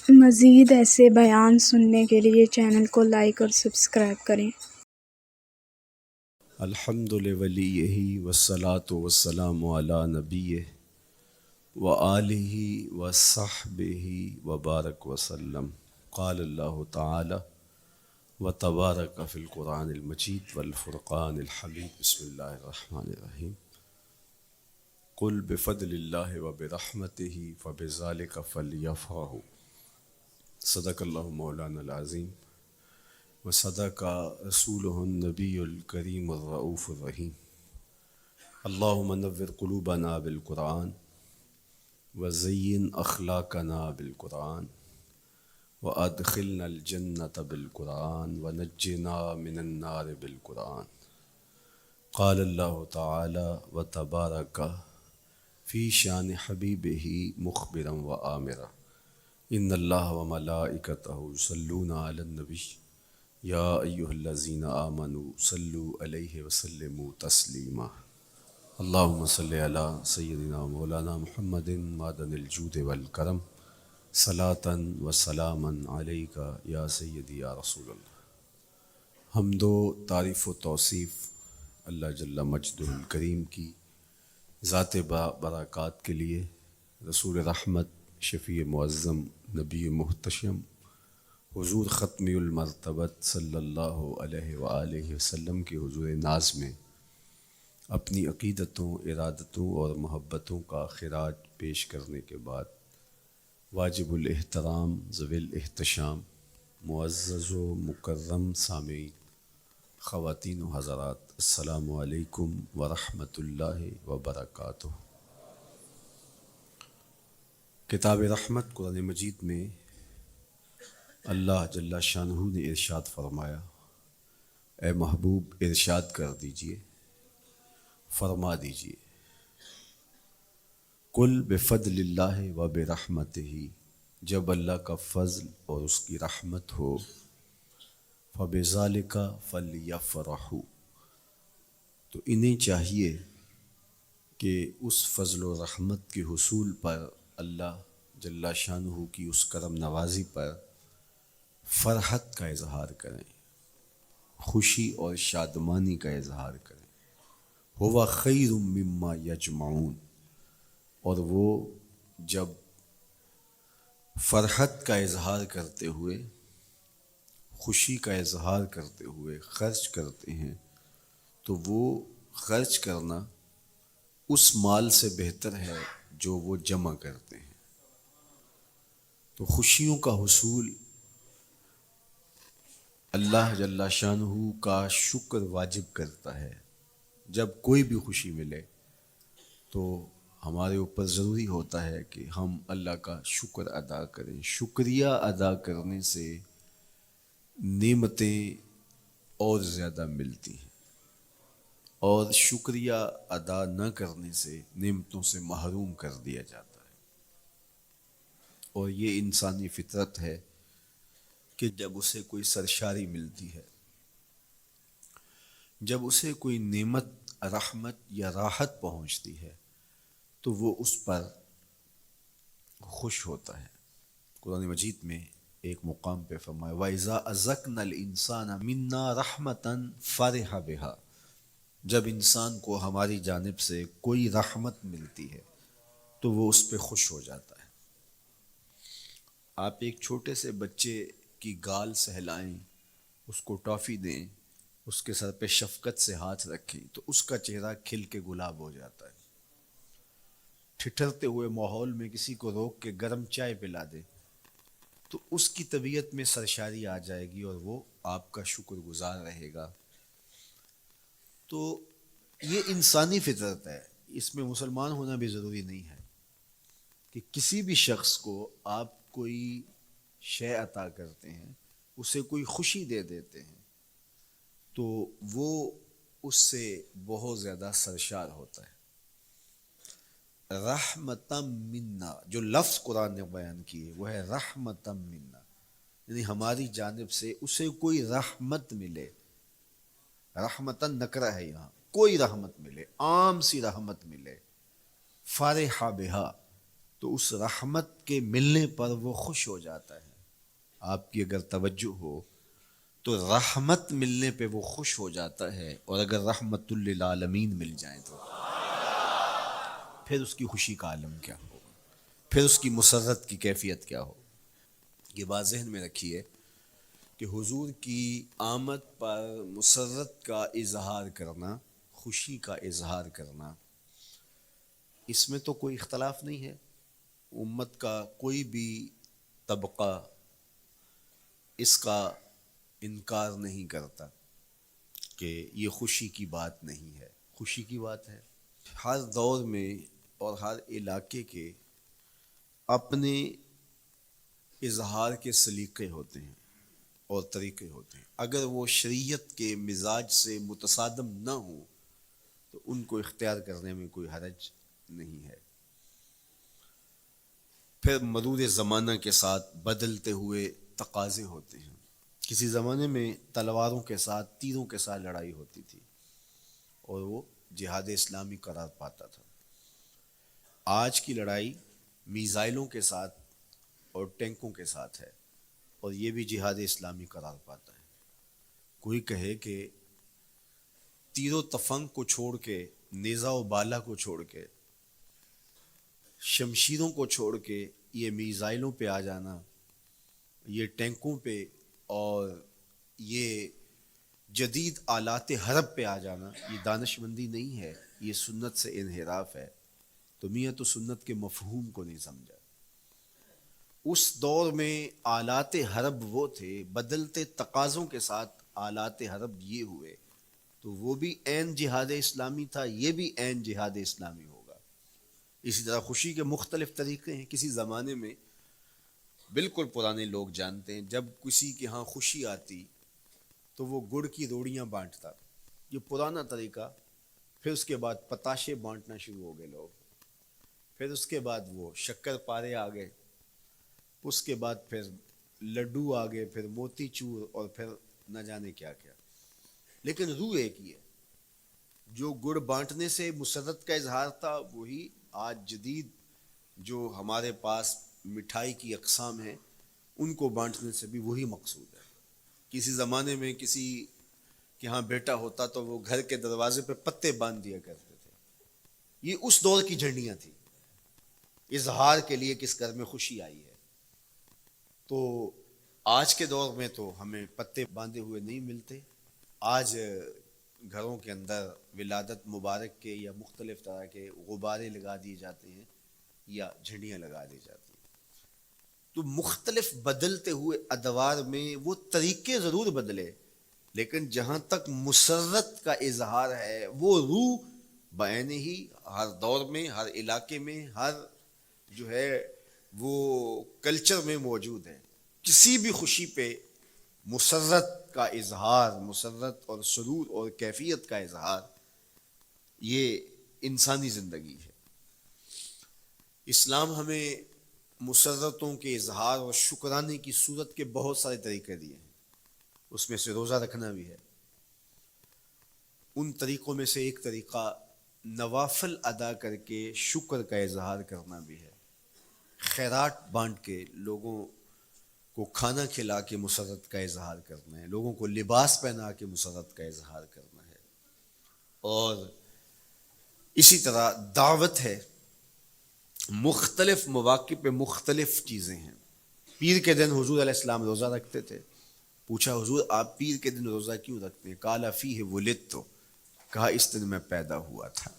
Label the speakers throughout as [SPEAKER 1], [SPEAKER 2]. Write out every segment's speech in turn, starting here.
[SPEAKER 1] مزید ایسے بیان سننے کے لیے چینل کو لائک اور سبسکرائب کریں۔
[SPEAKER 2] الحمد لولیہ والصلاة والسلام علی نبیہ وآلہ وصحبہ وبارک وسلم۔ قال اللہ تعالی وتبارک فی القرآن المجید والفرقان الحمید۔ بسم اللہ الرحمن الرحیم۔ قل بفضل اللہ وبرحمتہ فبذلک فلیفرحوا۔ صدق اللہ مولانا العظیم وصدق رسولہ النبی الکریم الرؤوف الرحیم۔ اللہم نور قلوبنا بالقرآن وزین اخلاقنا بالقرآن وادخلنا الجنة بالقرآن ونجنا من النار بالقرآن۔ قال اللہ تعالی وتبارک فی شان حبیبہ مخبرا وآمرا ان اللہ وملائکتہ یصلون علی النبی یا ایہا الذین آمنوا صلوا علیہ وسلموا تسلیما۔ اللہم صلی علی سیدنا مولانا محمد معدن الجود والکرم صلاۃ و سلاما علیک یا سیدی یا رسول اللہ۔ حمد و تعریف و توصیف اللہ جل مجدہ الکریم کی ذات برکات کے لیے، رسول رحمت شفیع معظم نبی محتشم حضور ختمی المرتبت صلی اللہ علیہ وآلہ وسلم کے حضور ناز میں اپنی عقیدتوں، ارادتوں اور محبتوں کا خراج پیش کرنے کے بعد، واجب الاحترام ذوی الاحتشام معزز و مکرم سامعین، خواتین و حضرات، السلام علیکم ورحمۃ اللہ وبرکاتہ۔ کتاب رحمت قرآن مجید میں اللہ جل شانہ نے ارشاد فرمایا، اے محبوب ارشاد کر دیجئے، فرما دیجئے، قل بفضل اللہ و برحمتہ، جب اللہ کا فضل اور اس کی رحمت ہو، فبذالک فلیفرحوا، تو انہیں چاہیے کہ اس فضل و رحمت کے حصول پر، اللہ جل شانہ کی اس کرم نوازی پر فرحت کا اظہار کریں، خوشی اور شادمانی کا اظہار کریں۔ ہوا خیر مما یجمعون، اور وہ جب فرحت کا اظہار کرتے ہوئے، خوشی کا اظہار کرتے ہوئے خرچ کرتے ہیں، تو وہ خرچ کرنا اس مال سے بہتر ہے جو وہ جمع کرتے ہیں۔ تو خوشیوں کا حصول اللہ جل شانہ کا شکر واجب کرتا ہے۔ جب کوئی بھی خوشی ملے تو ہمارے اوپر ضروری ہوتا ہے کہ ہم اللہ کا شکر ادا کریں۔ شکریہ ادا کرنے سے نعمتیں اور زیادہ ملتی ہیں، اور شکریہ ادا نہ کرنے سے نعمتوں سے محروم کر دیا جاتا ہے۔ اور یہ انسانی فطرت ہے کہ جب اسے کوئی سرشاری ملتی ہے، جب اسے کوئی نعمت، رحمت یا راحت پہنچتی ہے، تو وہ اس پر خوش ہوتا ہے۔ قرآن مجید میں ایک مقام پہ فرمایا وَإِذَا أَذَقْنَا الْإِنسَانَ مِنَّا رَحْمَةً فَرِحَ بِهَا، جب انسان کو ہماری جانب سے کوئی رحمت ملتی ہے تو وہ اس پہ خوش ہو جاتا ہے۔ آپ ایک چھوٹے سے بچے کی گال سہلائیں، اس کو ٹافی دیں، اس کے سر پہ شفقت سے ہاتھ رکھیں تو اس کا چہرہ کھل کے گلاب ہو جاتا ہے۔ ٹھٹھرتے ہوئے ماحول میں کسی کو روک کے گرم چائے پلا دے تو اس کی طبیعت میں سرشاری آ جائے گی اور وہ آپ کا شکر گزار رہے گا۔ تو یہ انسانی فطرت ہے، اس میں مسلمان ہونا بھی ضروری نہیں ہے کہ کسی بھی شخص کو آپ کوئی شے عطا کرتے ہیں، اسے کوئی خوشی دے دیتے ہیں، تو وہ اس سے بہت زیادہ سرشار ہوتا ہے۔ رحمتم منا، جو لفظ قرآن نے بیان کیے وہ ہے رحمتم منا، یعنی ہماری جانب سے اسے کوئی رحمت ملے۔ رحمتن نکرہ ہے یہاں، کوئی رحمت ملے، عام سی رحمت ملے، فرح بہا، تو اس رحمت کے ملنے پر وہ خوش ہو جاتا ہے. آپ کی اگر توجہ ہو تو رحمت ملنے پہ وہ خوش ہو جاتا ہے، اور اگر رحمت للعالمین مل جائیں تو پھر اس کی خوشی کا عالم کیا ہوگا، پھر اس کی مسرت کی کیفیت کیا ہو. یہ بات ذہن میں رکھیے کہ حضور کی آمد پر مسرت کا اظہار کرنا، خوشی کا اظہار کرنا، اس میں تو کوئی اختلاف نہیں ہے. امت کا کوئی بھی طبقہ اس کا انکار نہیں کرتا کہ یہ خوشی کی بات نہیں ہے. خوشی کی بات ہے. ہر دور میں اور ہر علاقے کے اپنے اظہار کے سلیقے ہوتے ہیں اور طریقے ہوتے ہیں. اگر وہ شریعت کے مزاج سے متصادم نہ ہوں تو ان کو اختیار کرنے میں کوئی حرج نہیں ہے. پھر مرور زمانہ کے ساتھ بدلتے ہوئے تقاضے ہوتے ہیں. کسی زمانے میں تلواروں کے ساتھ، تیروں کے ساتھ لڑائی ہوتی تھی اور وہ جہاد اسلامی قرار پاتا تھا. آج کی لڑائی میزائلوں کے ساتھ اور ٹینکوں کے ساتھ ہے اور یہ بھی جہاد اسلامی قرار پاتا ہے. کوئی کہے کہ تیر و تفنگ کو چھوڑ کے، نیزہ و بالا کو چھوڑ کے، شمشیروں کو چھوڑ کے یہ میزائلوں پہ آ جانا، یہ ٹینکوں پہ اور یہ جدید آلات حرب پہ آ جانا، یہ دانش مندی نہیں ہے، یہ سنت سے انحراف ہے. تو میاں تو سنت کے مفہوم کو نہیں سمجھا. اس دور میں آلات حرب وہ تھے، بدلتے تقاضوں کے ساتھ آلات حرب یہ ہوئے، تو وہ بھی عین جہاد اسلامی تھا، یہ بھی عین جہاد اسلامی ہوگا. اسی طرح خوشی کے مختلف طریقے ہیں. کسی زمانے میں بالکل پرانے لوگ جانتے ہیں، جب کسی کے ہاں خوشی آتی تو وہ گڑ کی روڑیاں بانٹتا. یہ پرانا طریقہ. پھر اس کے بعد پتاشے بانٹنا شروع ہو گئے لوگ. پھر اس کے بعد وہ شکر پارے آ گئے. اس کے بعد پھر لڈو آ گئے، پھر موتی چور، اور پھر نہ جانے کیا کیا. لیکن روح ایک ہی ہے. جو گڑ بانٹنے سے مسرت کا اظہار تھا، وہی آج جدید جو ہمارے پاس مٹھائی کی اقسام ہیں ان کو بانٹنے سے بھی وہی مقصود ہے. کسی زمانے میں کسی کے ہاں بیٹا ہوتا تو وہ گھر کے دروازے پہ پتے باندھ دیا کرتے تھے. یہ اس دور کی جھنڈیاں تھیں، اظہار کے لیے کس گھر میں خوشی آئی ہے. تو آج کے دور میں تو ہمیں پتے باندھے ہوئے نہیں ملتے. آج گھروں کے اندر ولادت مبارک کے یا مختلف طرح کے غبارے لگا دیے جاتے ہیں یا جھنڈیاں لگا دی جاتی ہیں. تو مختلف بدلتے ہوئے ادوار میں وہ طریقے ضرور بدلے، لیکن جہاں تک مسرت کا اظہار ہے وہ روح بعین ہی ہر دور میں، ہر علاقے میں، ہر جو ہے وہ کلچر میں موجود ہے. کسی بھی خوشی پہ مسرت کا اظہار، مسرت اور سرور اور کیفیت کا اظہار، یہ انسانی زندگی ہے. اسلام ہمیں مسرتوں کے اظہار اور شکرانے کی صورت کے بہت سارے طریقے دیے ہیں. اس میں سے روزہ رکھنا بھی ہے. ان طریقوں میں سے ایک طریقہ نوافل ادا کر کے شکر کا اظہار کرنا بھی ہے. خیرات بانٹ کے لوگوں کو کھانا کھلا کے مسرت کا اظہار کرنا ہے، لوگوں کو لباس پہنا کے مسرت کا اظہار کرنا ہے. اور اسی طرح دعوت ہے. مختلف مواقع پہ مختلف چیزیں ہیں. پیر کے دن حضور علیہ السلام روزہ رکھتے تھے. پوچھا حضور آپ پیر کے دن روزہ کیوں رکھتے ہیں؟ قال فیہ ولدت، کہا اس دن میں پیدا ہوا تھا.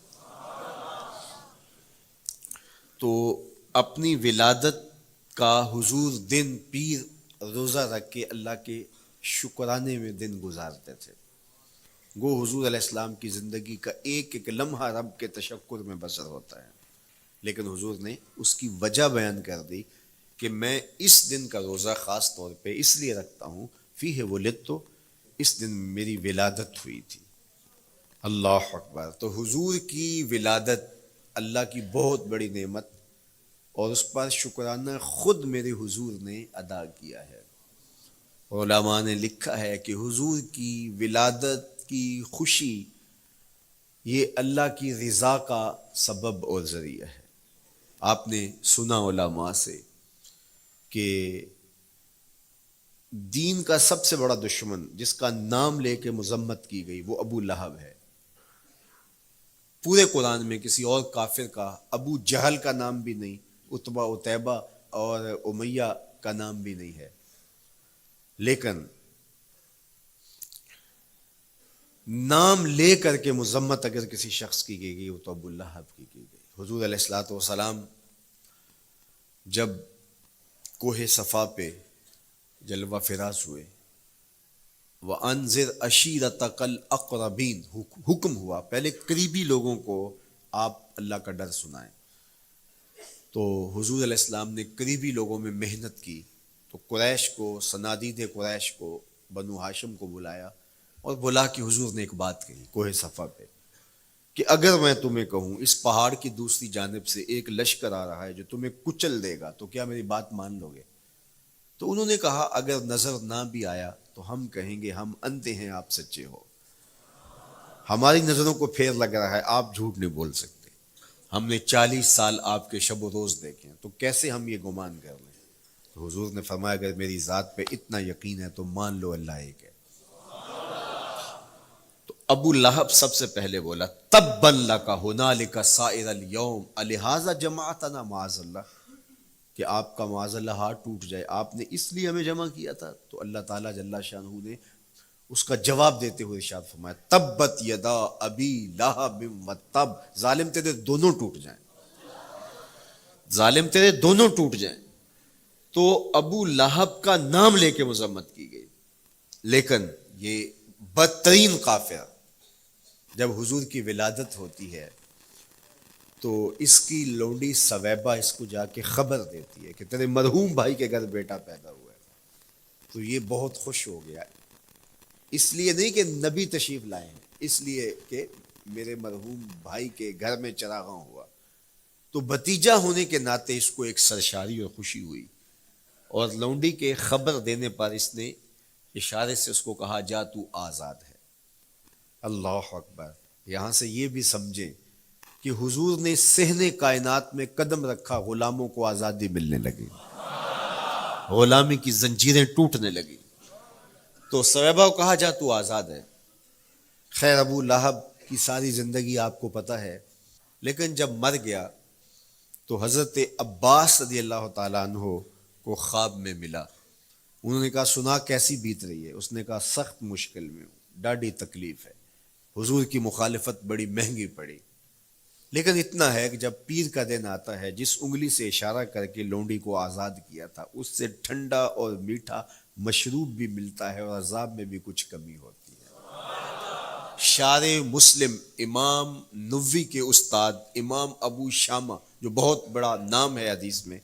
[SPEAKER 2] تو اپنی ولادت کا حضور دن پیر روزہ رکھ کے اللہ کے شکرانے میں دن گزارتے تھے. گو حضور علیہ السلام کی زندگی کا ایک ایک لمحہ رب کے تشکر میں بسر ہوتا ہے. لیکن حضور نے اس کی وجہ بیان کر دی کہ میں اس دن کا روزہ خاص طور پہ اس لیے رکھتا ہوں، فیہ ولدت، اس دن میری ولادت ہوئی تھی. اللہ اکبر. تو حضور کی ولادت اللہ کی بہت بڑی نعمت، اور اس پر شکرانہ خود میرے حضور نے ادا کیا ہے. علماء نے لکھا ہے کہ حضور کی ولادت کی خوشی یہ اللہ کی رضا کا سبب اور ذریعہ ہے. آپ نے سنا علماء سے کہ دین کا سب سے بڑا دشمن جس کا نام لے کے مذمت کی گئی وہ ابو لہب ہے. پورے قرآن میں کسی اور کافر کا ابو جہل کا نام بھی نہیں، عتبہ اتیبہ اور امیہ کا نام بھی نہیں ہے، لیکن نام لے کر کے مذمت اگر کسی شخص کی گئی وہ تو ابو لہب کی گئی. حضور علیہ الصلوۃ والسلام جب کوہ صفا پہ جلوہ فراز ہوئے، وَأَنذِرْ عَشِيرَتَكَ الْأَقْرَبِينَ حکم ہوا پہلے قریبی لوگوں کو آپ اللہ کا ڈر سنائیں. تو حضور علیہ السلام نے قریبی لوگوں میں محنت کی، تو قریش کو، صنادید قریش کو، بنو ہاشم کو بلایا اور بلا کہ حضور نے ایک بات کہی کوہ صفا پہ کہ اگر میں تمہیں کہوں اس پہاڑ کی دوسری جانب سے ایک لشکر آ رہا ہے جو تمہیں کچل دے گا تو کیا میری بات مان لو گے؟ تو انہوں نے کہا اگر نظر نہ بھی آیا تو ہم کہیں گے ہم اندھے ہیں، آپ سچے ہو، ہماری نظروں کو پھیر لگ رہا ہے، آپ جھوٹ نہیں بول سکتے، ہم نے 40 سال آپ کے شب و روز دیکھے ہیں، تو کیسے ہم یہ گمان کر لیں؟ تو حضور نے فرمایا اگر میری ذات پہ اتنا یقین ہے تو مان لو اللہ ایک ہے. تو ابو لہب سب سے پہلے بولا تبا لک ھنالک سائر الیوم الہذا جمعتنا معاذ اللہ، کہ آپ کا معاذ اللہ ہاتھ ٹوٹ جائے، آپ نے اس لیے ہمیں جمع کیا تھا. تو اللہ تعالیٰ جل شانہ نے اس کا جواب دیتے ہوئے ارشاد فرمایا تبت یدا ابی لہب وتب، ظالم تیرے دونوں ٹوٹ جائیں، ظالم تیرے دونوں ٹوٹ جائیں. تو ابو لہب کا نام لے کے مذمت کی گئی، لیکن یہ بدترین کافر جب حضور کی ولادت ہوتی ہے تو اس کی لونڈی سویبہ اس کو جا کے خبر دیتی ہے کہ تیرے مرحوم بھائی کے گھر بیٹا پیدا ہوا ہے. تو یہ بہت خوش ہو گیا، اس لیے نہیں کہ نبی تشریف لائے ہیں، اس لیے کہ میرے مرحوم بھائی کے گھر میں چراغاں ہوا. تو بھتیجا ہونے کے ناطے اس کو ایک سرشاری اور خوشی ہوئی، اور لونڈی کے خبر دینے پر اس نے اشارے سے اس کو کہا جا تو آزاد ہے. اللہ اکبر. یہاں سے یہ بھی سمجھیں کہ حضور نے صحن کائنات میں قدم رکھا، غلاموں کو آزادی ملنے لگی، غلامی کی زنجیریں ٹوٹنے لگی. تو صحابہ کو کہا جا تو آزاد ہے. خیر ابو لہب کی ساری زندگی آپ کو پتہ ہے، لیکن جب مر گیا تو حضرت عباس رضی اللہ تعالیٰ عنہ کو خواب میں ملا. انہوں نے کہا سنا کیسی بیت رہی ہے؟ اس نے کہا سخت مشکل میں ہوں، ڈاڑھی تکلیف ہے، حضور کی مخالفت بڑی مہنگی پڑی، لیکن اتنا ہے کہ جب پیر کا دن آتا ہے جس انگلی سے اشارہ کر کے لونڈی کو آزاد کیا تھا اس سے ٹھنڈا اور میٹھا مشروب بھی ملتا ہے اور عذاب میں بھی کچھ کمی ہوتی ہے. شارع مسلم امام نووی کے استاد امام ابو شامہ جو بہت بڑا نام ہے حدیث میں،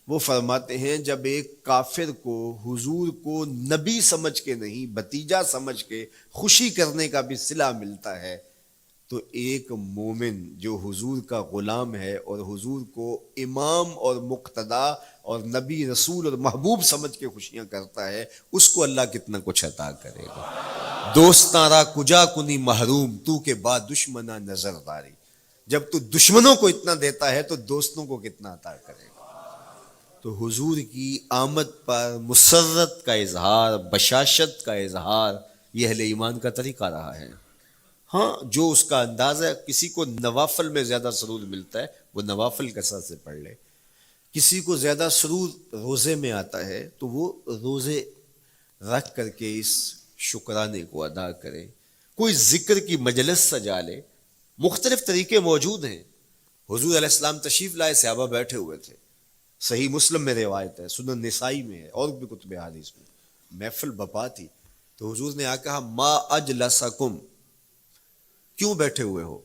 [SPEAKER 2] وہ فرماتے ہیں جب ایک کافر کو حضور کو نبی سمجھ کے نہیں بھتیجا سمجھ کے خوشی کرنے کا بھی صلہ ملتا ہے تو ایک مومن جو حضور کا غلام ہے اور حضور کو امام اور مقتدا اور نبی رسول اور محبوب سمجھ کے خوشیاں کرتا ہے اس کو اللہ کتنا کچھ عطا کرے گا. دوستاں را کجا کنی محروم تو کے بعد دشمنہ نظر داری، جب تو دشمنوں کو اتنا دیتا ہے تو دوستوں کو کتنا عطا کرے گا. تو حضور کی آمد پر مسرت کا اظہار، بشاشت کا اظہار، یہ اہل ایمان کا طریقہ رہا ہے. ہاں جو اس کا انداز ہے، کسی کو نوافل میں زیادہ سرور ملتا ہے وہ نوافل کثرت سے پڑھ لے، کسی کو زیادہ سرور روزے میں آتا ہے تو وہ روزے رکھ کر کے اس شکرانے کو ادا کرے، کوئی ذکر کی مجلس سجا لے. مختلف طریقے موجود ہیں. حضور علیہ السلام تشریف لائے، صحابہ بیٹھے ہوئے تھے، صحیح مسلم میں روایت ہے، سنن نسائی میں ہے اور بھی کتب حدیث میں. محفل بپا تھی تو حضور نے آ کہا ما اجلسکم، کیوں بیٹھے ہوئے ہو؟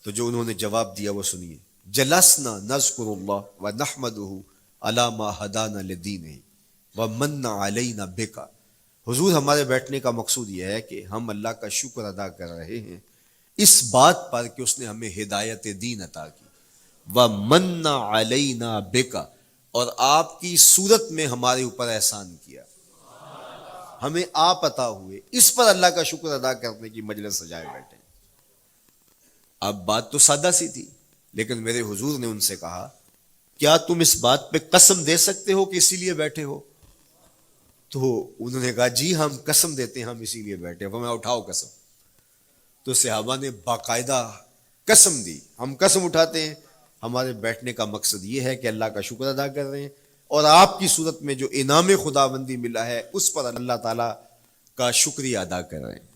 [SPEAKER 2] تو جو انہوں نے جواب دیا وہ سنیے. جلسنا نذکر اللہ ونحمدہ علی ما ہدانا لدینہ ومن علینا بک. حضور ہمارے بیٹھنے کا مقصود یہ ہے کہ ہم اللہ کا شکر ادا کر رہے ہیں اس بات پر کہ اس نے ہمیں ہدایت دین عطا کی، ومن علینا بک، اور آپ کی صورت میں ہمارے اوپر احسان کیا، ہمیں آپ عطا ہوئے، اس پر اللہ کا شکر ادا کرنے کی مجلس سجائے بیٹھے. اب بات تو سادہ سی تھی، لیکن میرے حضور نے ان سے کہا کیا تم اس بات پہ قسم دے سکتے ہو کہ اسی لیے بیٹھے ہو؟ تو انہوں نے کہا جی ہم قسم دیتے ہیں ہم اسی لیے بیٹھے ہیں۔ فرمایا اٹھاؤ قسم۔ تو صحابہ نے باقاعدہ قسم دی، ہم قسم اٹھاتے ہیں ہمارے بیٹھنے کا مقصد یہ ہے کہ اللہ کا شکر ادا کر رہے ہیں، اور آپ کی صورت میں جو انعام خداوندی ملا ہے اس پر اللہ تعالیٰ کا شکریہ ادا کر رہے ہیں۔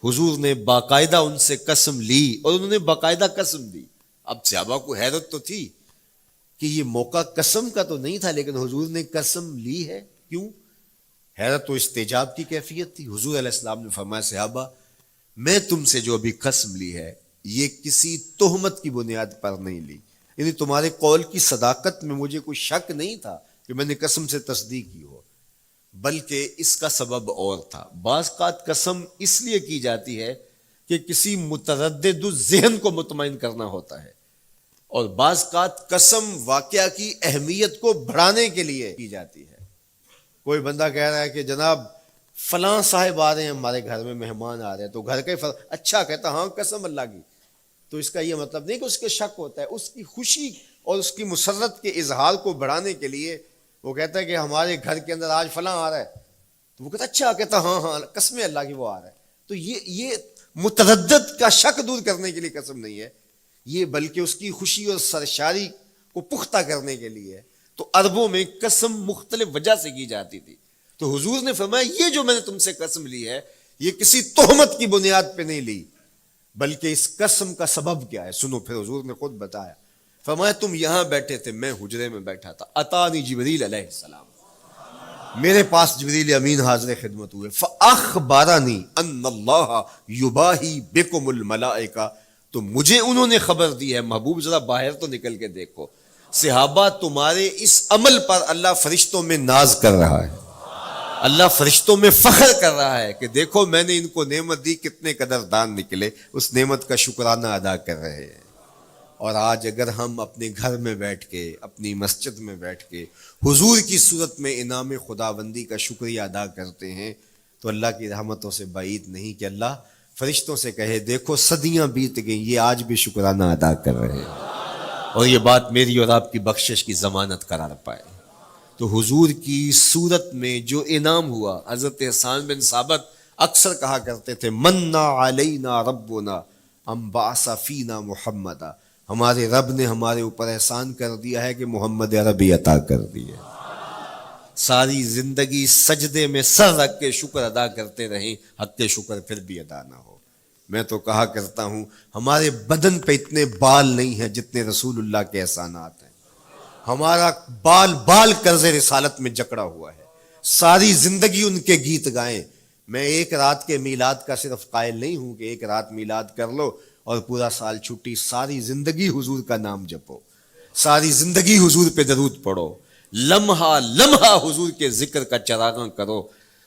[SPEAKER 2] حضور نے باقاعدہ ان سے قسم لی اور انہوں نے باقاعدہ قسم دی۔ اب صحابہ کو حیرت تو تھی کہ یہ موقع قسم کا تو نہیں تھا، لیکن حضور نے قسم لی ہے، کیوں؟ حیرت و استجاب کی کیفیت تھی۔ حضور علیہ السلام نے فرمایا صحابہ میں تم سے جو ابھی قسم لی ہے یہ کسی تہمت کی بنیاد پر نہیں لی، یعنی تمہارے قول کی صداقت میں مجھے کوئی شک نہیں تھا کہ میں نے قسم سے تصدیق کی ہو، بلکہ اس کا سبب اور تھا۔ بعض اوقات قسم اس لیے کی جاتی ہے کہ کسی متردد ذہن کو مطمئن کرنا ہوتا ہے، اور بعض اوقات قسم واقعہ کی اہمیت کو بڑھانے کے لیے کی جاتی ہے۔ کوئی بندہ کہہ رہا ہے کہ جناب فلاں صاحب آ رہے ہیں ہمارے گھر میں، مہمان آ رہے ہیں، تو گھر کا اچھا کہتا ہاں قسم اللہ کی، تو اس کا یہ مطلب نہیں کہ اس کے شک ہوتا ہے، اس کی خوشی اور اس کی مسرت کے اظہار کو بڑھانے کے لیے وہ کہتا ہے کہ ہمارے گھر کے اندر آج فلاں آ رہا ہے، تو وہ کہتا اچھا کہتا ہاں ہاں قسم اللہ کی وہ آ رہا ہے۔ تو یہ متردد کا شک دور کرنے کے لیے قسم نہیں ہے، یہ بلکہ اس کی خوشی اور سرشاری کو پختہ کرنے کے لیے ہے۔ تو عربوں میں قسم مختلف وجہ سے کی جاتی تھی، تو حضور نے فرمایا یہ جو میں نے تم سے قسم لی ہے یہ کسی تہمت کی بنیاد پہ نہیں لی، بلکہ اس قسم کا سبب کیا ہے سنو۔ پھر حضور نے خود بتایا، فرمایا تم یہاں بیٹھے تھے، میں حجرے میں بیٹھا تھا، اتانی جبریل علیہ السلام، میرے پاس جبریل امین حاضر خدمت ہوئے، فاخبرنی ان اللہ یباہی بکم الملائکہ، تو مجھے انہوں نے خبر دی ہے، محبوب ذرا باہر تو نکل کے دیکھو، صحابہ تمہارے اس عمل پر اللہ فرشتوں میں ناز کر رہا ہے، اللہ فرشتوں میں فخر کر رہا ہے کہ دیکھو میں نے ان کو نعمت دی، کتنے قدردان نکلے، اس نعمت کا شکرانہ ادا کر رہے ہیں۔ اور آج اگر ہم اپنے گھر میں بیٹھ کے، اپنی مسجد میں بیٹھ کے حضور کی صورت میں انعام خداوندی کا شکریہ ادا کرتے ہیں تو اللہ کی رحمتوں سے بعید نہیں کہ اللہ فرشتوں سے کہے دیکھو صدیاں بیت گئیں یہ آج بھی شکرانہ ادا کر رہے ہیں، اور یہ بات میری اور آپ کی بخشش کی ضمانت قرار پائے۔ تو حضور کی صورت میں جو انعام ہوا، حضرت حسان بن ثابت اکثر کہا کرتے تھے منا علینا ربنا ام بعث فینا محمدا، ہمارے رب نے ہمارے اوپر احسان کر دیا ہے کہ محمد عربی عطا کر دی ہے۔ ساری زندگی سجدے میں سر رکھ کے شکر ادا کرتے رہیں، حق شکر پھر بھی ادا نہ ہو۔ میں تو کہا کرتا ہوں ہمارے بدن پہ اتنے بال نہیں ہیں جتنے رسول اللہ کے احسانات ہیں، ہمارا بال بال قرض رسالت میں جکڑا ہوا ہے، ساری زندگی ان کے گیت گائیں۔ میں ایک رات کے میلاد کا صرف قائل نہیں ہوں کہ ایک رات میلاد کر لو اور پورا سال چھٹی، ساری زندگی حضور کا نام جپو، ساری زندگی حضور پہ درود پڑھو، لمحہ لمحہ حضور کے ذکر کا چراغاں کرو،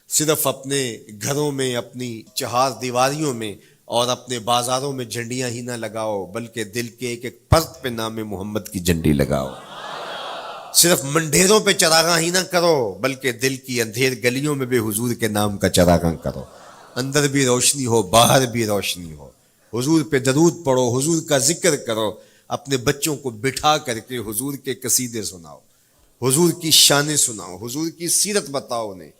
[SPEAKER 2] صرف اپنے گھروں میں، اپنی چہار دیواریوں میں اور اپنے بازاروں میں جھنڈیاں ہی نہ لگاؤ، بلکہ دل کے ایک ایک پرت پہ نام محمد کی جھنڈی لگاؤ۔ صرف منڈیروں پہ چراغاں ہی نہ کرو، بلکہ دل کی اندھیر گلیوں میں بھی حضور کے نام کا چراغاں کرو، اندر بھی روشنی ہو باہر بھی روشنی ہو، حضور پہ درود پڑھو، حضور کا ذکر کرو، اپنے بچوں کو بٹھا کر کے حضور کے قصیدے سناؤ، حضور کی شانیں سناؤ، حضور کی سیرت بتاؤ انہیں،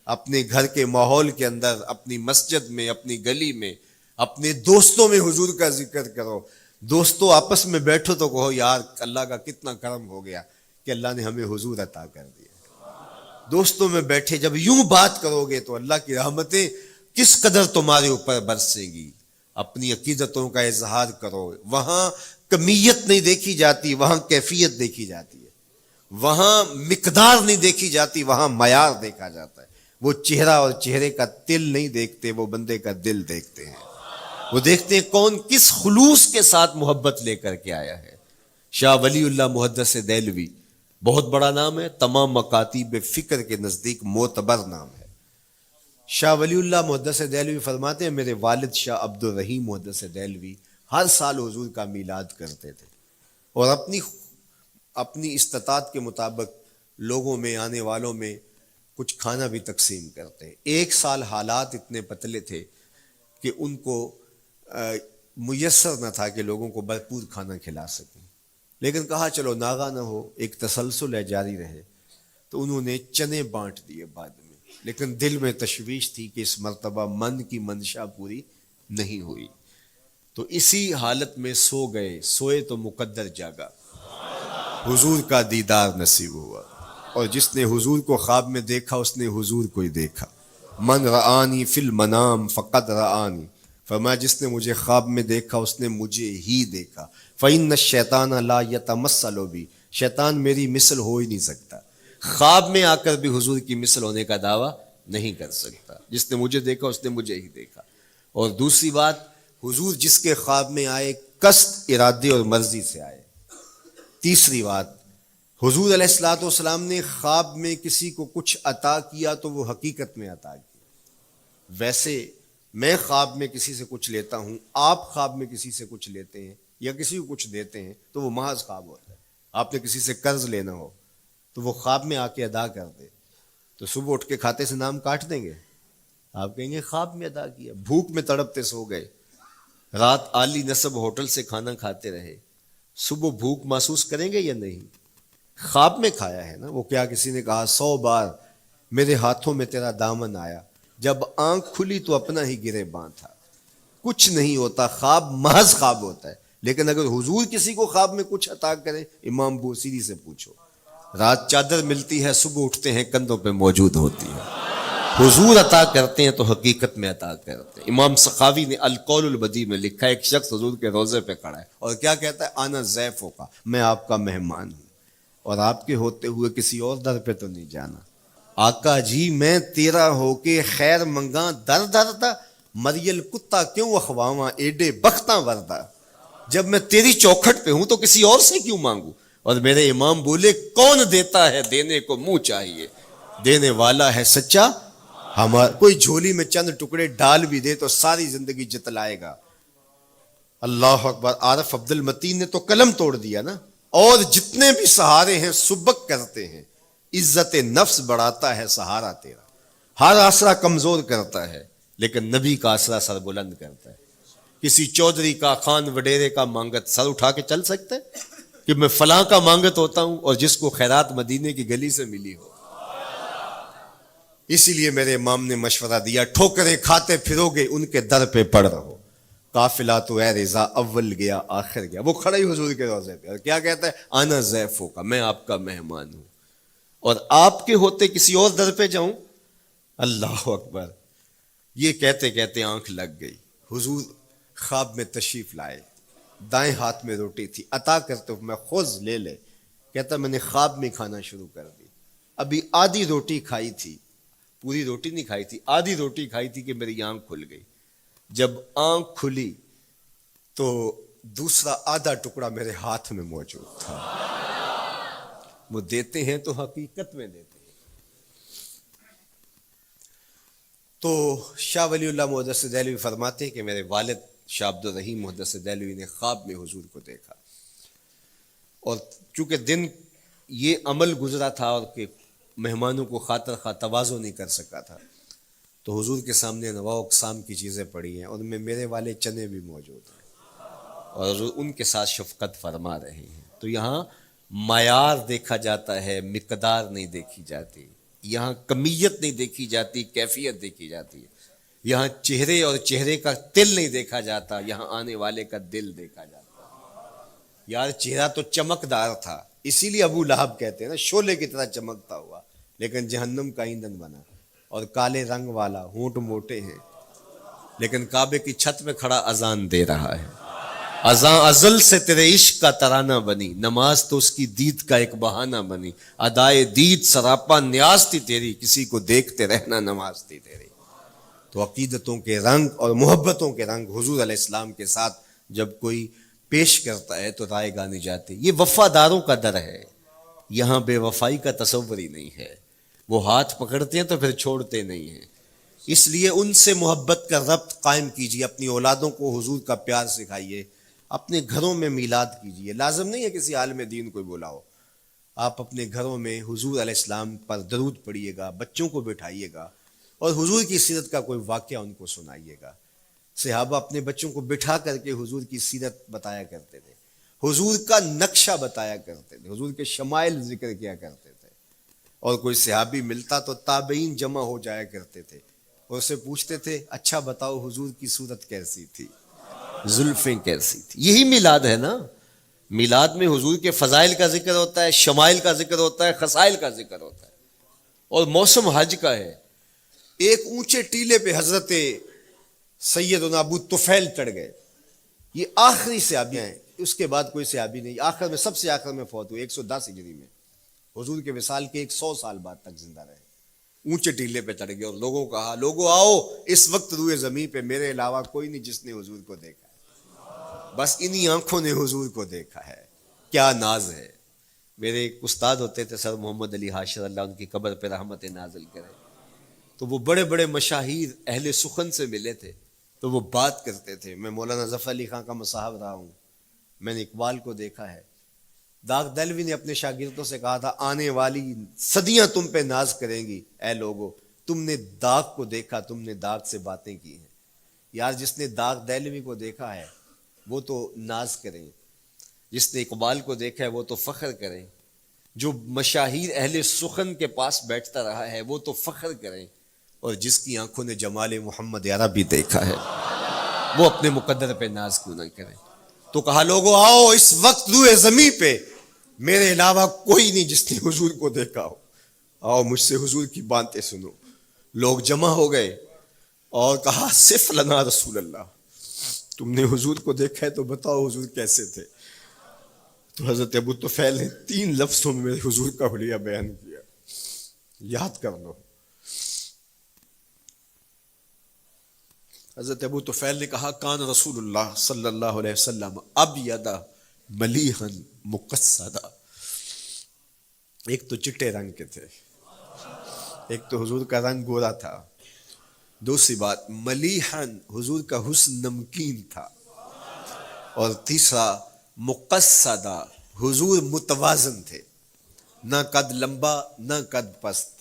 [SPEAKER 2] اپنے گھر کے ماحول کے اندر، اپنی مسجد میں، اپنی گلی میں، اپنے دوستوں میں حضور کا ذکر کرو۔ دوستوں آپس میں بیٹھو تو کہو یار اللہ کا کتنا کرم ہو گیا کہ اللہ نے ہمیں حضور عطا کر دیا۔ دوستوں میں بیٹھے جب یوں بات کرو گے تو اللہ کی رحمتیں کس قدر تمہارے اوپر برسیں گی۔ اپنی عقیدتوں کا اظہار کرو، وہاں کمیت نہیں دیکھی جاتی، وہاں کیفیت دیکھی جاتی ہے، وہاں مقدار نہیں دیکھی جاتی، وہاں معیار دیکھا جاتا ہے۔ وہ چہرہ اور چہرے کا تل نہیں دیکھتے، وہ بندے کا دل دیکھتے ہیں، وہ دیکھتے ہیں کون کس خلوص کے ساتھ محبت لے کر کے آیا ہے۔ شاہ ولی اللہ محدث دہلوی بہت بڑا نام ہے، تمام مکاتیب فکر کے نزدیک معتبر نام ہے۔ شاہ ولی اللہ محدث دہلوی فرماتے ہیں میرے والد شاہ عبد الرحیم محدث دہلوی ہر سال حضور کا میلاد کرتے تھے، اور اپنی استطاعت کے مطابق لوگوں میں، آنے والوں میں کچھ کھانا بھی تقسیم کرتے۔ ایک سال حالات اتنے پتلے تھے کہ ان کو میسر نہ تھا کہ لوگوں کو بھرپور کھانا کھلا سکیں، لیکن کہا چلو ناغہ نہ ہو، ایک تسلسل ہے جاری رہے، تو انہوں نے چنے بانٹ دیے بعد میں، لیکن دل میں تشویش تھی کہ اس مرتبہ من کی منشا پوری نہیں ہوئی، تو اسی حالت میں سو گئے، سوئے تو مقدر جاگا، حضور کا دیدار نصیب ہوا، اور جس نے حضور کو خواب میں دیکھا اس نے حضور کو ہی دیکھا۔ من رآنی فی المنام فقد رآنی، فرمایا جس نے مجھے خواب میں دیکھا اس نے مجھے ہی دیکھا۔ فإن الشیطان لا یتمثل بی، شیطان میری مثل ہو ہی نہیں سکتا، خواب میں آ کر بھی حضور کی مثل ہونے کا دعویٰ نہیں کر سکتا، جس نے مجھے دیکھا اس نے مجھے ہی دیکھا۔ اور دوسری بات، حضور جس کے خواب میں آئے قصد، ارادے اور مرضی سے آئے۔ تیسری بات، حضور علیہ الصلوۃ والسلام نے خواب میں کسی کو کچھ عطا کیا تو وہ حقیقت میں عطا کیا۔ ویسے میں خواب میں کسی سے کچھ لیتا ہوں، آپ خواب میں کسی سے کچھ لیتے ہیں یا کسی کو کچھ دیتے ہیں تو وہ محض خواب ہوتا ہے۔ آپ نے کسی سے قرض لینا ہو تو وہ خواب میں آ کے ادا کر دے، تو صبح اٹھ کے کھاتے سے نام کاٹ دیں گے؟ آپ کہیں گے خواب میں ادا کیا۔ بھوک میں تڑپتے سو گئے، رات عالی نسب ہوٹل سے کھانا کھاتے رہے، صبح بھوک محسوس کریں گے یا نہیں؟ خواب میں کھایا ہے نا۔ وہ کیا کسی نے کہا 100 بار میرے ہاتھوں میں تیرا دامن آیا، جب آنکھ کھلی تو اپنا ہی گرے باں تھا۔ کچھ نہیں ہوتا، خواب محض خواب ہوتا ہے۔ لیکن اگر حضور کسی کو خواب میں کچھ عطا کرے، امام بوصیری سے پوچھو، رات چادر ملتی ہے، صبح اٹھتے ہیں کندھوں پہ موجود ہوتی ہے۔ حضور عطا کرتے ہیں تو حقیقت میں عطا کرتے ہیں۔ امام سخاوی نے القول البدیع میں لکھا ہے، ایک شخص حضور کے روضے پہ کھڑا ہے اور کیا کہتا ہے؟ آنا ضیفوں کا، میں آپ کا مہمان ہوں، اور آپ کے ہوتے ہوئے کسی اور در پہ تو نہیں جانا۔ آقا جی میں تیرا ہو کے خیر منگاں در در دا، مریل کتا کیوں اخواواں ایڈے بختاں وردہ، جب میں تیری چوکھٹ پہ ہوں تو کسی اور سے کیوں مانگوں؟ اور میرے امام بولے کون دیتا ہے دینے کو منہ چاہیے، دینے والا ہے سچا ہمارا۔ کوئی جھولی میں چند ٹکڑے ڈال بھی دے تو ساری زندگی جتلائے گا۔ اللہ اکبر۔ عارف عبد المتین نے تو قلم توڑ دیا نا۔ اور جتنے بھی سہارے ہیں سبک کرتے ہیں، عزت نفس بڑھاتا ہے سہارا تیرا، ہر آسرا کمزور کرتا ہے لیکن نبی کا آسرا سر بلند کرتا ہے۔ کسی چودھری کا، خان وڈیرے کا مانگت سر اٹھا کے چل سکتے کہ میں فلاں کا مانگت ہوتا ہوں، اور جس کو خیرات مدینے کی گلی سے ملی ہو؟ اسی لیے میرے امام نے مشورہ دیا، ٹھوکریں کھاتے پھرو گے ان کے در پہ پڑ رہو، قافلہ تو اے رضا اول گیا آخر گیا۔ وہ کھڑا ہی حضور کے روضے پہ اور کیا کہتا ہے؟ آنا ضیفوں کا، میں آپ کا مہمان ہوں، اور آپ کے ہوتے کسی اور در پہ جاؤں؟ اللہ اکبر۔ یہ کہتے کہتے آنکھ لگ گئی۔ حضور خواب میں تشریف لائے، دائیں ہاتھ میں روٹی تھی، عطا کرتے میں خذ لے لے۔ کہتا میں نے خواب میں کھانا شروع کر دی، ابھی آدھی روٹی کھائی تھی، پوری روٹی نہیں کھائی تھی، آدھی روٹی کھائی تھی کہ میری آنکھ کھل گئی۔ جب آنکھ کھلی تو دوسرا آدھا ٹکڑا میرے ہاتھ میں موجود تھا۔ وہ دیتے ہیں تو حقیقت میں دیتے ہیں۔ تو شاہ ولی اللہ محدث دہلوی فرماتے ہیں کہ میرے والد شاہ عبد الرحیم محدث دہلوی نے خواب میں حضور کو دیکھا، اور چونکہ دن یہ عمل گزرا تھا اور کہ مہمانوں کو خاطر خواہ تواضع نہیں کر سکا تھا، تو حضور کے سامنے انواع و اقسام کی چیزیں پڑی ہیں، اور ان میں میرے والے چنے بھی موجود ہیں، اور حضور ان کے ساتھ شفقت فرما رہے ہیں۔ تو یہاں معیار دیکھا جاتا ہے، مقدار نہیں دیکھی جاتی، یہاں کمیت نہیں دیکھی جاتی، کیفیت دیکھی جاتی ہے۔ یہاں چہرے اور چہرے کا تل نہیں دیکھا جاتا، یہاں آنے والے کا دل دیکھا جاتا۔ یار چہرہ تو چمکدار تھا، اسی لیے ابو لہب کہتے ہیں نا شعلے کی طرح چمکتا ہوا، لیکن جہنم کا ایندھن بنا، اور کالے رنگ والا، ہونٹ موٹے ہیں، لیکن کعبے کی چھت میں کھڑا اذان دے رہا ہے۔ اذان ازل سے تیرے عشق کا ترانہ بنی، نماز تو اس کی دید کا ایک بہانہ بنی، ادائے دید سراپا نیاز تھی تیری، کسی کو دیکھتے رہنا نماز تھی تیری۔ تو عقیدتوں کے رنگ اور محبتوں کے رنگ حضور علیہ السلام کے ساتھ جب کوئی پیش کرتا ہے تو رائے گانی جاتی۔ یہ وفاداروں کا در ہے، یہاں بے وفائی کا تصور ہی نہیں ہے۔ وہ ہاتھ پکڑتے ہیں تو پھر چھوڑتے نہیں ہیں، اس لیے ان سے محبت کا ربط قائم کیجیے، اپنی اولادوں کو حضور کا پیار سکھائیے، اپنے گھروں میں میلاد کیجیے۔ لازم نہیں ہے کسی عالم دین کوئی بلاؤ، آپ اپنے گھروں میں حضور علیہ السلام پر درود پڑھیے گا، بچوں کو بٹھائیے گا، اور حضور کی سیرت کا کوئی واقعہ ان کو سنائیے گا۔ صحابہ اپنے بچوں کو بٹھا کر کے حضور کی سیرت بتایا کرتے تھے، حضور کا نقشہ بتایا کرتے تھے، حضور کے شمائل ذکر کیا کرتے تھے، اور کوئی صحابی ملتا تو تابعین جمع ہو جایا کرتے تھے اور اسے پوچھتے تھے اچھا بتاؤ حضور کی صورت کیسی تھی، زلفیں کیسی تھی۔ یہی میلاد ہے نا، میلاد میں حضور کے فضائل کا ذکر ہوتا ہے، شمائل کا ذکر ہوتا ہے، خصائل کا ذکر ہوتا ہے، اور موسم حج کا ہے۔ ایک اونچے ٹیلے پہ حضرت سیدنا ابو طفیل چڑھ گئے، یہ آخری صحابی ہیں، اس کے بعد کوئی صحابی نہیں، آخر میں سب سے آخر میں فوت ہوئے 110 ہجری میں، حضور کے وصال کے 100 سال بعد تک زندہ رہے۔ اونچے ٹیلے پہ چڑھ گئے اور لوگوں کو کہا لوگوں آؤ، اس وقت روئے زمین پہ میرے علاوہ کوئی نہیں جس نے حضور کو دیکھا ہے، بس انہی آنکھوں نے حضور کو دیکھا ہے، کیا ناز ہے۔ میرے ایک استاد ہوتے تھے سر محمد علی حاشر، اللہ ان کی قبر پہ رحمت نازل کرے، تو وہ بڑے بڑے مشاہیر اہل سخن سے ملے تھے، تو وہ بات کرتے تھے، میں مولانا ظفر علی خان کا مصاحب رہا ہوں، میں نے اقبال کو دیکھا ہے، داغ دہلوی نے اپنے شاگردوں سے کہا تھا آنے والی صدیاں تم پہ ناز کریں گی، اے لوگو تم نے داغ کو دیکھا، تم نے داغ سے باتیں کی ہیں۔ یار جس نے داغ دہلوی کو دیکھا ہے وہ تو ناز کریں، جس نے اقبال کو دیکھا ہے وہ تو فخر کریں، جو مشاہیر اہل سخن کے پاس بیٹھتا رہا ہے وہ تو فخر کریں، اور جس کی آنکھوں نے جمال محمد عربی دیکھا ہے وہ اپنے مقدر پہ ناز کیوں نہ کریں۔ تو کہا لوگوں آؤ، اس وقت روئے زمین پہ میرے علاوہ کوئی نہیں جس نے حضور کو دیکھا ہو، آؤ مجھ سے حضور کی باتیں سنو۔ لوگ جمع ہو گئے اور کہا صف لنا رسول اللہ، تم نے حضور کو دیکھا ہے تو بتاؤ حضور کیسے تھے۔ تو حضرت ابو طفیل نے 3 لفظوں میں میرے حضور کا حلیہ بیان کیا، یاد کر لو۔ حضرت ابو طفیل نے کہا کان رسول اللہ صلی اللہ علیہ وسلم ابیض ملیحا مقصدا، ایک تو چٹے رنگ کے تھے، ایک تو حضور کا رنگ گورا تھا، دوسری بات ملیحا حضور کا حسن نمکین تھا، اور تیسرا مقصدا حضور متوازن تھے، نہ قد لمبا نہ قد پست،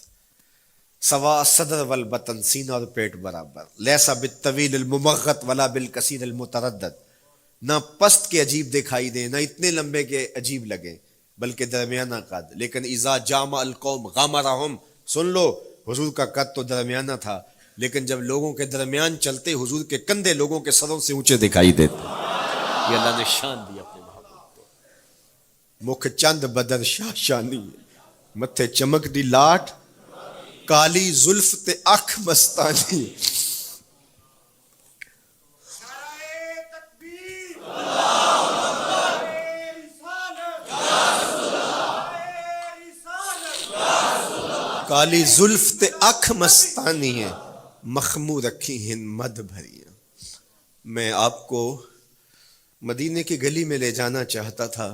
[SPEAKER 2] سوا صدر والبطن سینہ اور پیٹ برابر، لیسا بالطویل الممغط ولا بالکثیر المتردد، نہ پست کے عجیب دکھائی دیں نہ اتنے لمبے کے عجیب لگیں بلکہ درمیانہ قد، لیکن اذا جامع القوم غامرہم، سن لو حضور کا قد تو درمیانہ تھا لیکن جب لوگوں کے درمیان چلتے حضور کے کندھے لوگوں کے سروں سے اونچے دکھائی دیتے، یہ اللہ نے شان دی اپنے محبوب کو۔ مکھ چند بدر شاہ شانی، متھے چمک دی لاٹ، کالی زلف تے اکھ مستانی، کالی زلف تے اکھ مستانی ہیں، مخمور رکھی ہیں مد بھریاں۔ میں آپ کو مدینے کی گلی میں لے جانا چاہتا تھا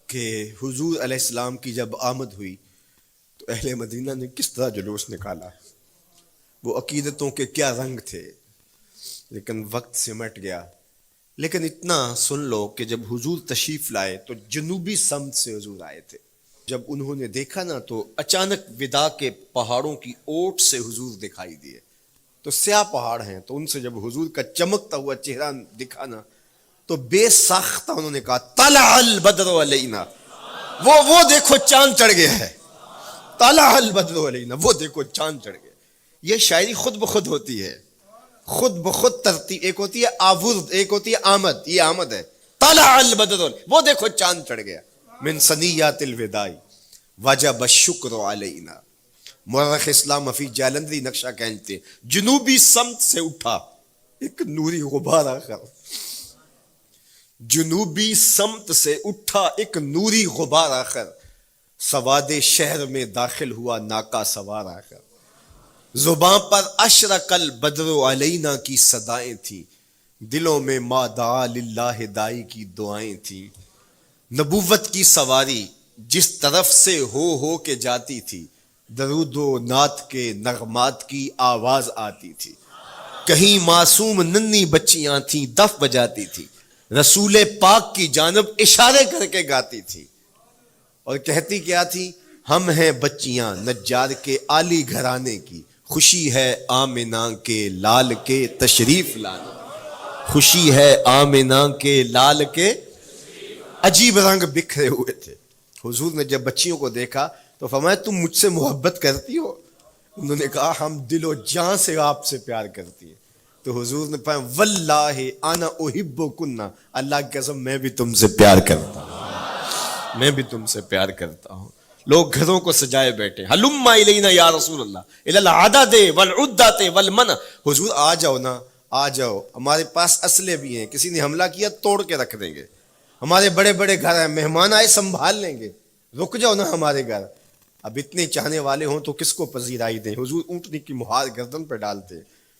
[SPEAKER 2] کہ حضور علیہ السلام کی جب آمد ہوئی تو اہل مدینہ نے کس طرح جلوس نکالا، وہ عقیدتوں کے کیا رنگ تھے، لیکن وقت سمٹ گیا۔ لیکن اتنا سن لو کہ جب حضور تشریف لائے تو جنوبی سمت سے حضور آئے تھے، جب انہوں نے دیکھا نا تو اچانک وداع کے پہاڑوں کی اوٹ سے حضور دکھائی دیے، تو سیاہ پہاڑ ہیں تو ان سے جب حضور کا چمکتا ہوا چہرہ دکھا نا تو بے ساختہ انہوں نے کہا طلع البدر علینا، وہ دیکھو چاند چڑھ گیا ہے، طلع البدر علینا، وہ دیکھو چاند چڑھ گیا۔ یہ شاعری خود بخود ہوتی ہے، خود بخود ترتیب، ایک ہوتی ہے آورد، ایک ہوتی ہے آمد، یہ آمد ہے، طلع البدر، وہ دیکھو چاند چڑھ گیا۔ من ثنیات الوداع وجب الشکر علینا، مورخ اسلام حفیظ جالندری نقشہ کہتے ہیں جنوبی سمت سے اٹھا ایک نوری غبار آخر، جنوبی سمت سے اٹھا ایک نوری غبار آخر، سواد شہر میں داخل ہوا ناکا سوار آخر، زباں پر اشرق البدر علینا کی صدائیں تھیں، دلوں میں ما دعا للہ دائی کی دعائیں تھیں، نبوت کی سواری جس طرف سے ہو کے جاتی تھی، درود و نعت کے نغمات کی آواز آتی تھی، کہیں معصوم ننھی بچیاں تھیں دف بجاتی تھی، رسول پاک کی جانب اشارے کر کے گاتی تھی، اور کہتی کیا تھی ہم ہیں بچیاں نجار کے عالی گھرانے کی، خوشی ہے آمنہ کے لال کے تشریف لانے۔ خوشی ہے آمنہ کے لال کے عجیب رنگ بکھرے ہوئے تھے. حضور نے جب بچیوں کو دیکھا تو فرمایا تم مجھ سے محبت کرتی ہو؟ انہوں نے کہا ہم دل و جان سے آپ سے پیار کرتی ہیں. تو حضور نے فرمایا واللہ انا احبکن، اللہ کی قسم میں بھی تم سے پیار کرتا ہوں، میں بھی تم سے پیار کرتا ہوں. لوگ گھروں کو سجائے بیٹھے، ہلم الینا یا رسول اللہ الی العدد والعدۃ والمن، حضور آ جاؤ نا، آ جاؤ، ہمارے پاس اسلحے بھی ہیں، کسی نے حملہ کیا توڑ کے رکھ دیں گے، ہمارے بڑے بڑے گھر ہیں، مہمان آئے سنبھال لیں گے، رک جاؤ نا ہمارے گھر. اب اتنے چاہنے والے ہوں تو کس کو پذیرائی دیں. حضور اونٹنی کی مہار گردن پہ ڈالتے،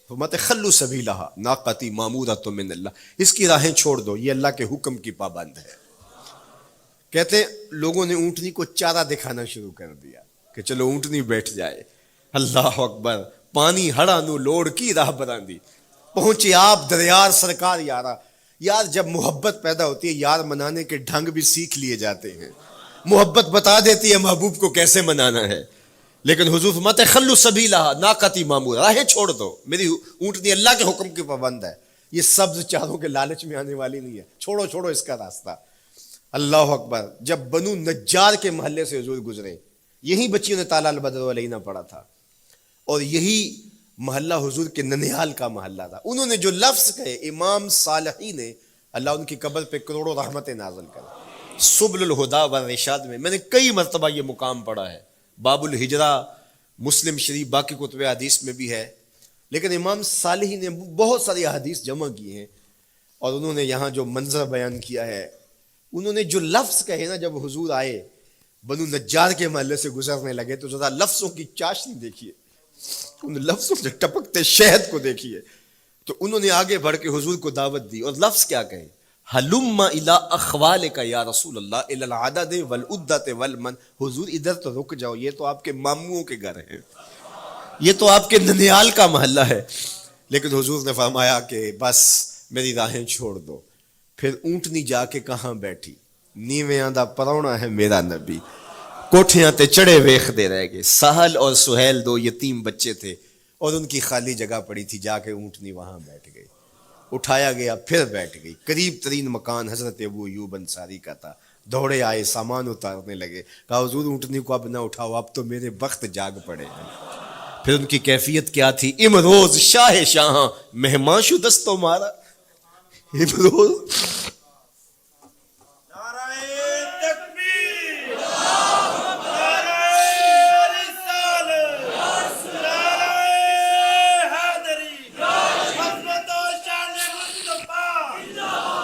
[SPEAKER 2] فرماتے خلو سبیلہا ناقتی مامورۃ من اللہ، اس کی راہیں چھوڑ دو، یہ اللہ کے حکم کی پابند ہے. کہتے ہیں لوگوں نے اونٹنی کو چارہ دکھانا شروع کر دیا کہ چلو اونٹنی بیٹھ جائے. اللہ اکبر، پانی ہڑا نو لوڑ کی راہ براندی، پہنچے آپ دریار سرکار یارا. یار جب محبت پیدا ہوتی ہے یار منانے کے ڈھنگ بھی سیکھ لیے جاتے ہیں، محبت بتا دیتی ہے محبوب کو کیسے منانا ہے. لیکن حضور فرماتے خلو سبیلہا ناقتی مامور، راہیں چھوڑ دو، میری اونٹنی اللہ کے حکم کی پابند ہے، یہ سبز چاروں کے لالچ میں آنے والی نہیں ہے، چھوڑو چھوڑو اس کا راستہ. اللہ اکبر، جب بنو نجار کے محلے سے حضور گزرے، یہی بچیوں نے تالا البدر علینا پڑھا تھا، اور یہی محلہ حضور کے ننیال کا محلہ تھا. انہوں نے جو لفظ کہے امام صالحی نے، اللہ ان کی قبر پہ کروڑوں رحمتیں نازل کرے. سبل الہدا والرشاد میں نے کئی مرتبہ یہ مقام پڑھا ہے، باب الہجرہ مسلم شریف باقی کتب حدیث میں بھی ہے، لیکن امام صالحی نے بہت ساری حدیث جمع کی ہیں، اور انہوں نے یہاں جو منظر بیان کیا ہے، انہوں نے جو لفظ کہے نا، جب حضور آئے بنو نجار کے محلے سے گزرنے لگے تو ذرا لفظوں کی چاشنی دیکھیے، ان لفظوں سے ٹپکتے شہد کو دیکھیے. تو انہوں نے آگے بڑھ کے حضور کو دعوت دی، اور لفظ کیا کہے، ہلم الی اخوالک یا رسول اللہ الی العدد والعدۃ والمن، حضور ادھر تو رک جاؤ، یہ تو آپ کے ماموں کے گھر ہیں، یہ تو آپ کے ننیال کا محلہ ہے. لیکن حضور نے فرمایا کہ بس میری راہیں چھوڑ دو. پھر اونٹنی جا کے کہاں بیٹھی، نیویاں دا پرونا ہے میرا نبی، کوٹھیاں تے چڑھے ویخ دے رہ گئے. سہل اور سہیل دو یتیم بچے تھے، اور ان کی خالی جگہ پڑی تھی، جا کے اونٹنی وہاں بیٹھ گئی. اٹھایا گیا پھر بیٹھ گئی. قریب ترین مکان حضرت ابو ایوب انصاری کا تھا. دوڑے آئے، سامان اتارنے لگے، کہا حضور اونٹنی کو اب نہ اٹھاؤ، اب تو میرے وقت جاگ پڑے ہیں. پھر ان کی کیفیت کیا تھی، امروز شاہ شاہاں مہمان شو دستو مارا. امروز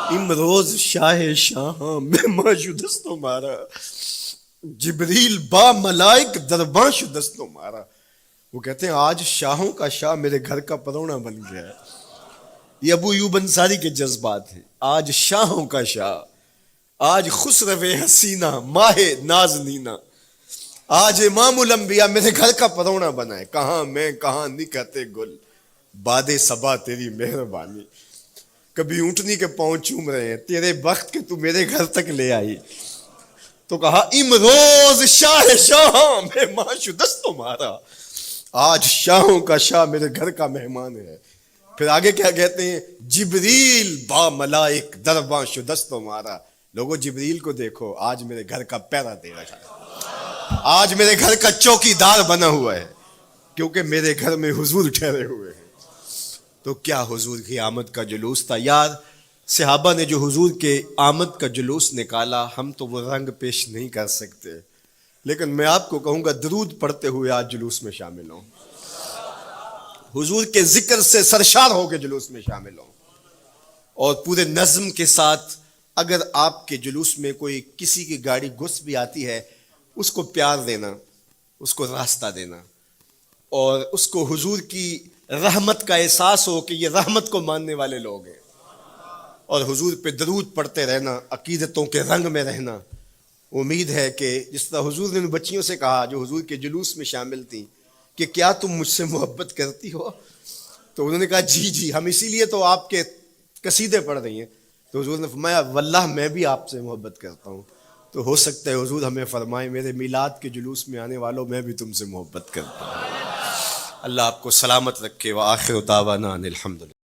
[SPEAKER 2] امروز شاہ شاہاں مہمان شدست و مارا، جبریل با ملائک درباں شدست و مارا. وہ کہتے ہیں آج شاہوں کا شاہ میرے گھر کا پرونا بن گیا ہے. یہ ابو ایوب انصاری کے جذبات ہیں. آج شاہوں کا شاہ، آج خسرو حسینہ ماہ نازنینہ، آج امام الانبیاء میرے گھر کا پرونا بنا ہے. کہاں میں کہاں نکھتے گل، باد صبا تیری مہربانی. کبھی اونٹنی کے پاؤں چوم رہے ہیں، تیرے وقت کے تو میرے گھر تک لے آئی. تو کہا امروز شاہ شاہاں مہمان شدست و مارا، آج شاہوں کا شاہ میرے گھر کا مہمان ہے. پھر آگے کیا کہتے ہیں، جبریل با ملائک درباں شدست و مارا. لوگوں جبریل کو دیکھو، آج میرے گھر کا پیرا دے رکھا ہے، آج میرے گھر کا چوکی دار بنا ہوا ہے، کیونکہ میرے گھر میں حضور ٹھہرے ہوئے ہیں. تو کیا حضور کی آمد کا جلوس تھا یار. صحابہ نے جو حضور کے آمد کا جلوس نکالا، ہم تو وہ رنگ پیش نہیں کر سکتے، لیکن میں آپ کو کہوں گا درود پڑھتے ہوئے آج جلوس میں شامل ہوں، حضور کے ذکر سے سرشار ہو کے جلوس میں شامل ہوں، اور پورے نظم کے ساتھ. اگر آپ کے جلوس میں کوئی کسی کی گاڑی گھس بھی آتی ہے، اس کو پیار دینا، اس کو راستہ دینا، اور اس کو حضور کی رحمت کا احساس ہو کہ یہ رحمت کو ماننے والے لوگ ہیں، اور حضور پہ درود پڑھتے رہنا، عقیدتوں کے رنگ میں رہنا. امید ہے کہ جس طرح حضور نے بچیوں سے کہا جو حضور کے جلوس میں شامل تھیں کہ کیا تم مجھ سے محبت کرتی ہو، تو انہوں نے کہا جی جی، ہم اسی لیے تو آپ کے قصیدے پڑھ رہی ہیں. تو حضور نے فرمایا واللہ میں بھی آپ سے محبت کرتا ہوں. تو ہو سکتا ہے حضور ہمیں فرمائیں میرے میلاد کے جلوس میں آنے والوں میں بھی تم سے محبت کرتا ہوں. اللہ آپ کو سلامت رکھے. وآخر دعوانا ان الحمدللہ.